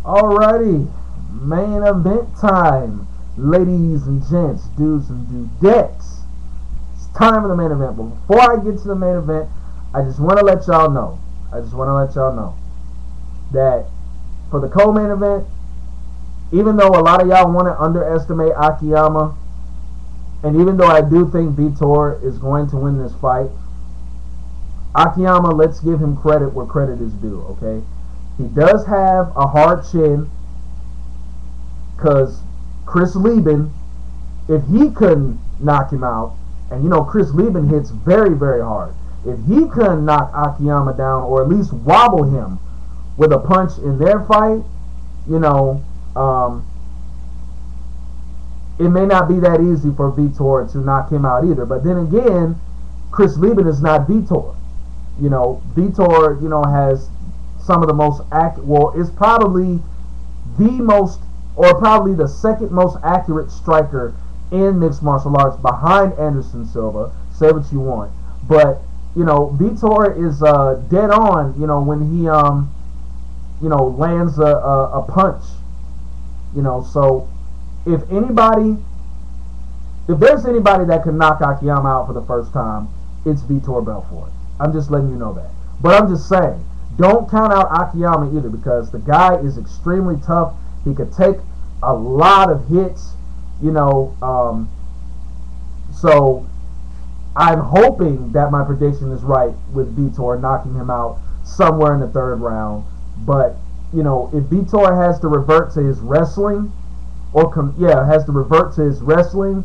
Alrighty, main event time, ladies and gents, dudes and dudettes. It's time for the main event. But before I get to the main event, I just want to let y'all know. That for the co-main event, even though a lot of y'all want to underestimate Akiyama, and even though I do think Vitor is going to win this fight, Akiyama, let's give him credit where credit is due, okay? He does have a hard chin, because Chris Lieben, if he couldn't knock him out, and you know Chris Lieben hits very, very hard, if he couldn't knock Akiyama down or at least wobble him with a punch in their fight, you know, it may not be that easy for Vitor to knock him out either. But then again, Chris Lieben is not Vitor. You know, Vitor, you know, has some of the most is probably the most, or probably the second most accurate striker in mixed martial arts behind Anderson Silva. Say what you want, but you know, Vitor is dead on. You know, when he you know, lands a punch. You know, so if there's anybody that can knock Akiyama out for the first time, it's Vitor Belfort. I'm just letting you know that. But I'm just saying, don't count out Akiyama either, because the guy is extremely tough. He could take a lot of hits, you know. So I'm hoping that my prediction is right with Vitor knocking him out somewhere in the third round. But you know, if Vitor has to revert to his wrestling, has to revert to his wrestling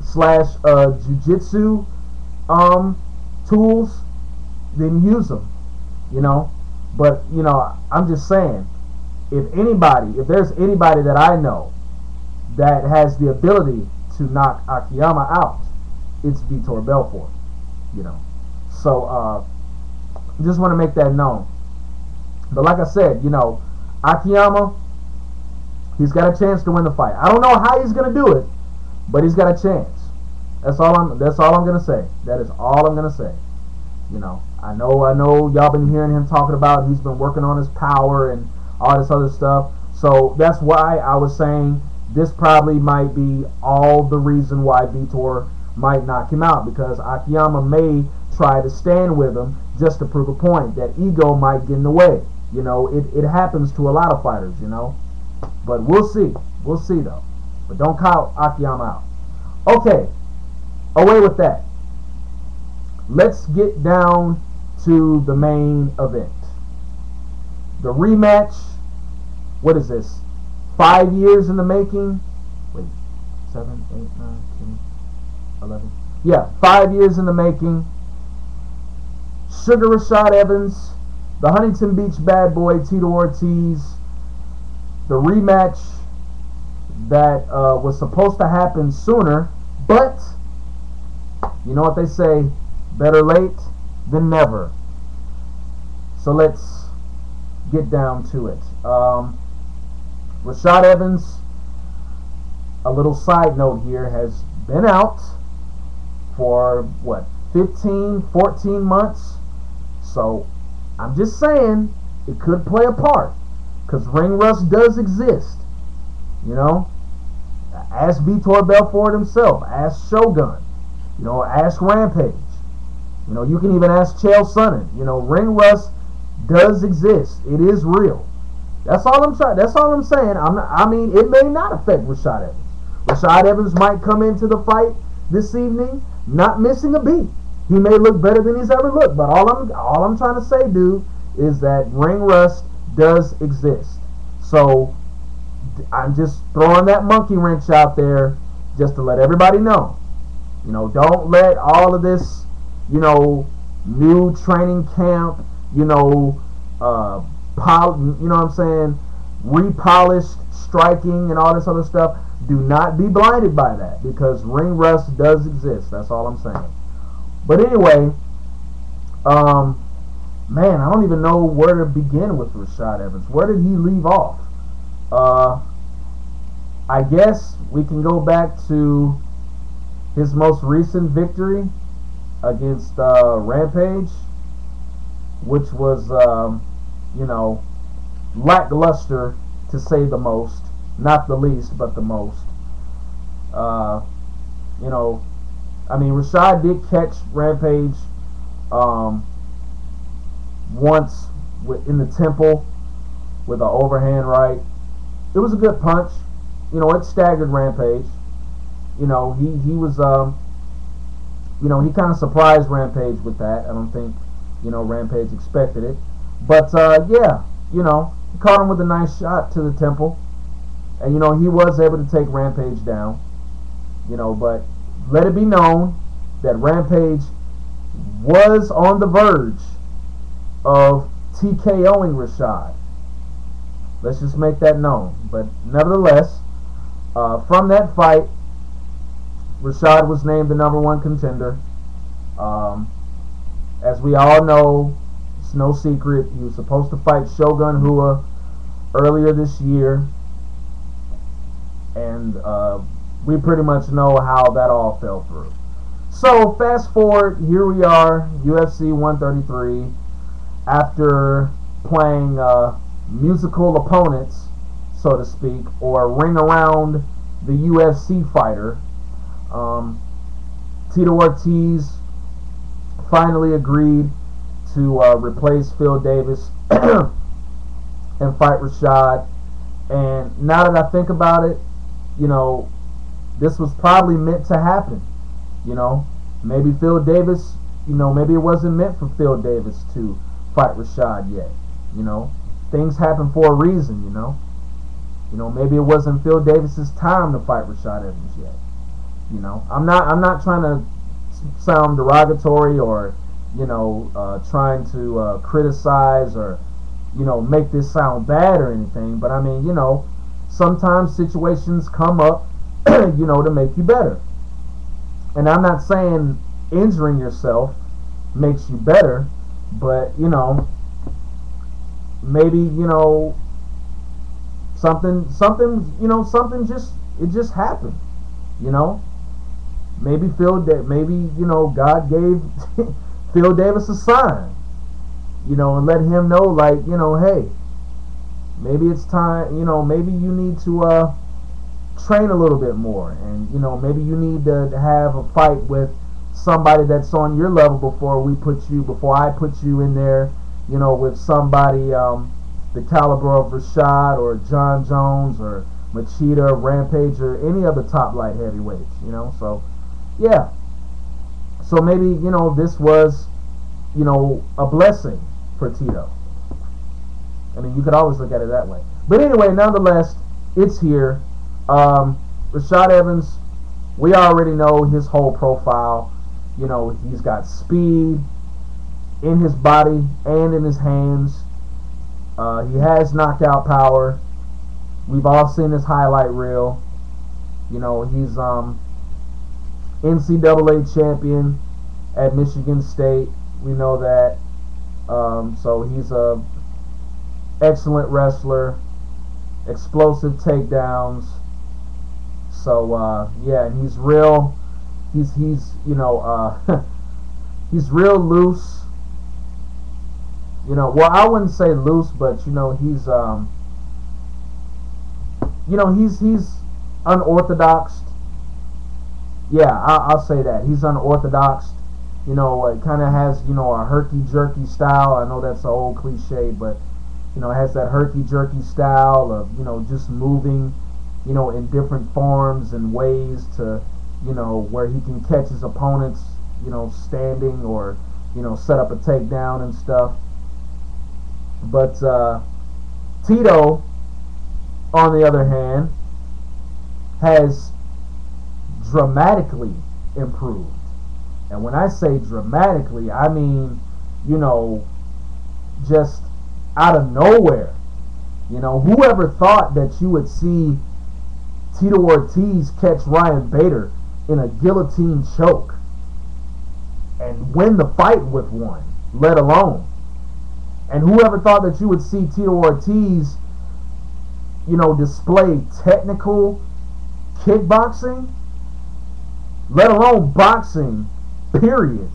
slash jiu-jitsu tools, then use them, you know. But you know, I'm just saying, if there's anybody that I know that has the ability to knock Akiyama out, it's Vitor Belfort, you know. So just want to make that known. But like I said, you know, Akiyama, he's got a chance to win the fight. I don't know how he's gonna do it, but he's got a chance. That's all I'm gonna say. That is all I'm gonna say. You know, I know y'all been hearing him talking about he's been working on his power and all this other stuff. So that's why I was saying this probably might be all the reason why Vitor might knock him out, because Akiyama may try to stand with him just to prove a point. That ego might get in the way. You know, it happens to a lot of fighters, you know. But we'll see. We'll see, though. But don't count Akiyama out. Okay. Away with that. Let's get down to the main event. The rematch. What is this? 5 years in the making? Wait. 7, 8, 9, 10, 11. Yeah, 5 years in the making. Sugar Rashad Evans, the Huntington Beach bad boy Tito Ortiz. The rematch that was supposed to happen sooner, but you know what they say, better late than never. So let's get down to it. Rashad Evans, a little side note here, has been out for what, 15, 14 months. So I'm just saying it could play a part, because ring rust does exist. You know, ask Vitor Belfort himself, ask Shogun, you know, ask Rampage. You know, you can even ask Chael Sonnen. You know, ring rust does exist. It is real. That's all I'm saying. I mean, it may not affect Rashad Evans. Rashad Evans might come into the fight this evening not missing a beat. He may look better than he's ever looked. But all I'm trying to say, dude, is that ring rust does exist. So I'm just throwing that monkey wrench out there just to let everybody know. You know, don't let all of this, you know, new training camp, you know, you know what I'm saying, repolished striking and all this other stuff. Do not be blinded by that, because ring rust does exist. That's all I'm saying. But anyway, man, I don't even know where to begin with Rashad Evans. Where did he leave off? I guess we can go back to his most recent victory against Rampage, which was, you know, lackluster to to say the most, not the least, but the most. You know, I mean, Rashad did catch Rampage once in the temple with an overhand right. It was a good punch. You know, it staggered Rampage. You know, he was you know, he kind of surprised Rampage with that. I don't think, you know, Rampage expected it. But yeah, you know, he caught him with a nice shot to the temple. And, you know, he was able to take Rampage down. You know, but let it be known that Rampage was on the verge of TKOing Rashad. Let's just make that known. But nevertheless, from that fight, Rashad was named the #1 contender. As we all know, it's no secret, he was supposed to fight Shogun Rua earlier this year. And we pretty much know how that all fell through. So fast forward, here we are, UFC 133, after playing musical opponents, so to speak, or ring around the UFC fighter. Tito Ortiz finally agreed to replace Phil Davis and fight Rashad. And now that I think about it, you know, this was probably meant to happen. You know, maybe Phil Davis, you know, maybe it wasn't meant for Phil Davis to fight Rashad yet. You know, things happen for a reason, you know. You know, maybe it wasn't Phil Davis's time to fight Rashad Evans yet. You know, I'm not trying to sound derogatory or, you know, trying to criticize or, you know, make this sound bad or anything. But I mean, you know, sometimes situations come up, you know, to make you better. And I'm not saying injuring yourself makes you better, but, you know, maybe, you know, something, you know, it just happened, you know. Maybe you know, God gave Phil Davis a sign, you know, and let him know, like, you know, hey, maybe it's time, you know, maybe you need to train a little bit more, and, you know, maybe you need to have a fight with somebody that's on your level before I put you in there, you know, with somebody the caliber of Rashad or John Jones or Machida, Rampage, or any other top light heavyweights, you know. So yeah, so maybe, you know, this was, you know, a blessing for Tito. I mean, you could always look at it that way. But anyway, nonetheless, it's here. Rashad Evans, we already know his whole profile. You know, he's got speed in his body and in his hands. He has knockout power. We've all seen his highlight reel. You know, he's NCAA champion at Michigan State. We know that. So he's a excellent wrestler, explosive takedowns. So yeah, and he's real. He's you know he's real loose. You know, well, I wouldn't say loose, but you know, he's you know, he's unorthodox. Yeah, I'll say that. He's unorthodox. You know, it kind of has, you know, a herky-jerky style. I know that's an old cliche, but, you know, it has that herky-jerky style of, you know, just moving, you know, in different forms and ways to, you know, where he can catch his opponents, you know, standing or, you know, set up a takedown and stuff. But Tito, on the other hand, has dramatically improved. And when I say dramatically, I mean, you know, just out of nowhere. You know, whoever thought that you would see Tito Ortiz catch Ryan Bader in a guillotine choke and win the fight with one, let alone. And whoever thought that you would see Tito Ortiz, you know, display technical kickboxing, let alone boxing, period.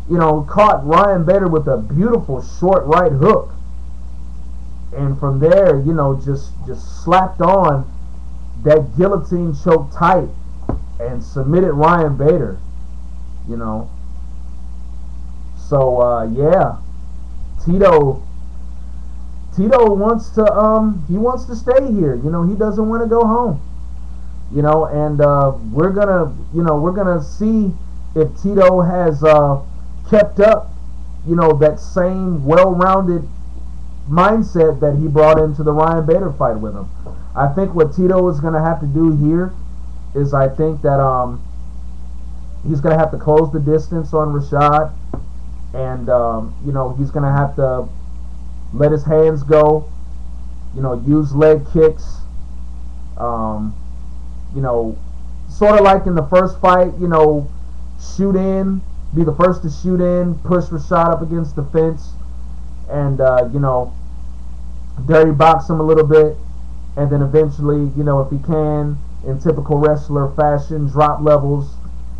You know, caught Ryan Bader with a beautiful short right hook and from there, you know, just slapped on that guillotine choke tight and submitted Ryan Bader, you know. So yeah, Tito wants to stay here. You know, he doesn't want to go home. You know, and we're gonna see if Tito has kept up, you know, that same well-rounded mindset that he brought into the Ryan Bader fight with him. I think what Tito is going to have to do here is, I think that he's going to have to close the distance on Rashad, and you know, he's going to have to let his hands go, you know, use leg kicks, you know, sort of like in the first fight, you know, shoot in, be the first to shoot in, push Rashad up against the fence, and you know, dirty box him a little bit, and then eventually, you know, if he can, in typical wrestler fashion, drop levels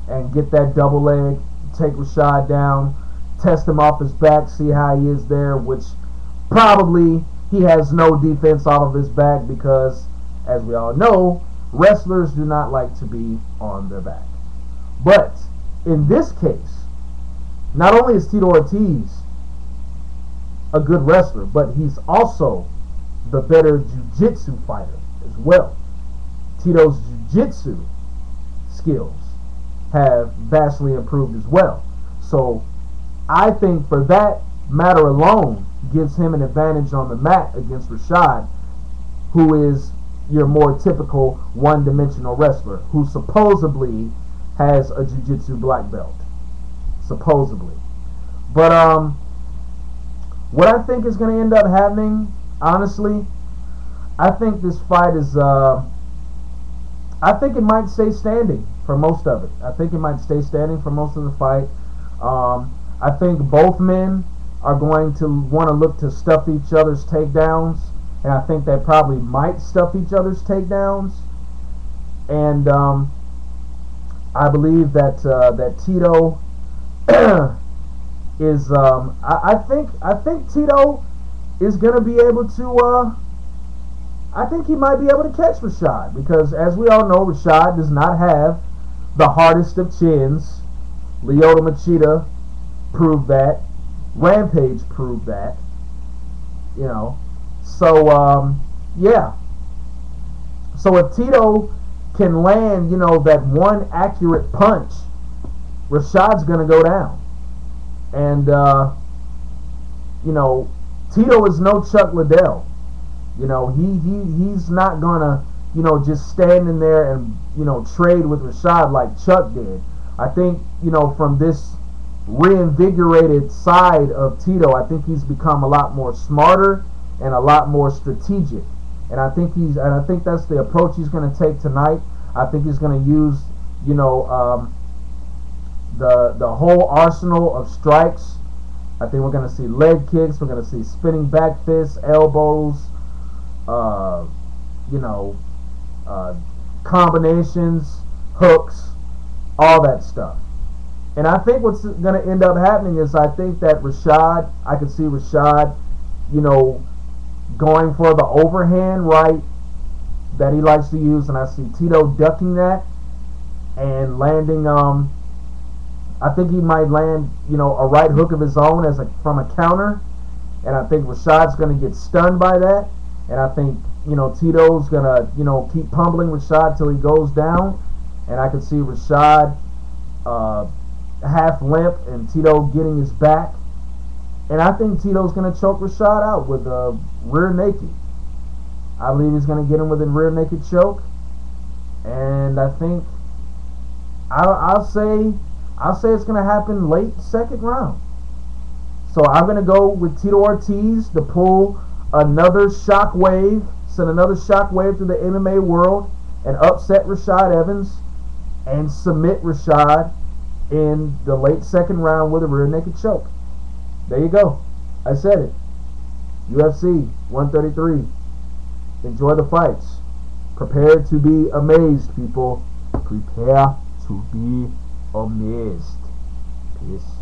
and get that double leg, take Rashad down, test him off his back, see how he is there, which probably he has no defense off of his back because, as we all know, wrestlers do not like to be on their back. But in this case, not only is Tito Ortiz a good wrestler, but he's also the better jiu-jitsu fighter as well. Tito's jiu-jitsu skills have vastly improved as well. So I think for that matter alone gives him an advantage on the mat against Rashad, who is your more typical one-dimensional wrestler who supposedly has a jiu-jitsu black belt. Supposedly. But what I think is going to end up happening, honestly, I think this fight is, I think it might stay standing for most of it. I think it might stay standing for most of the fight. I think both men are going to want to look to stuff each other's takedowns, and I think they probably might stuff each other's takedowns. And I believe that that Tito is I think Tito is going to be able to I think he might be able to catch Rashad, because as we all know, Rashad does not have the hardest of chins. Lyoto Machida proved that. Rampage proved that. You know. So yeah. So if Tito can land, you know, that one accurate punch, Rashad's going to go down. And, you know, Tito is no Chuck Liddell. You know, he's not going to, you know, just stand in there and, you know, trade with Rashad like Chuck did. I think, you know, from this reinvigorated side of Tito, I think he's become a lot more smarter and a lot more strategic. And I think that's the approach he's going to take tonight. I think he's going to use, you know, the whole arsenal of strikes. I think we're going to see leg kicks. We're going to see spinning back fists, elbows, you know, combinations, hooks, all that stuff. And I think what's going to end up happening is, I think that Rashad, I can see Rashad, you know, going for the overhand right that he likes to use, and I see Tito ducking that and landing. I think he might land, you know, a right hook of his own from a counter, and I think Rashad's going to get stunned by that, and I think, you know, Tito's going to, you know, keep pummeling Rashad till he goes down, and I can see Rashad half limp and Tito getting his back, and I think Tito's going to choke Rashad out with a rear naked. I believe he's going to get him with a rear naked choke, and I think I'll say it's going to happen late second round. So I'm going to go with Tito Ortiz to pull another shockwave, send another shockwave through the MMA world, and upset Rashad Evans and submit Rashad in the late second round with a rear naked choke. There you go. I said it. UFC 133. Enjoy the fights. Prepare to be amazed, people. Prepare to be amazed. Peace.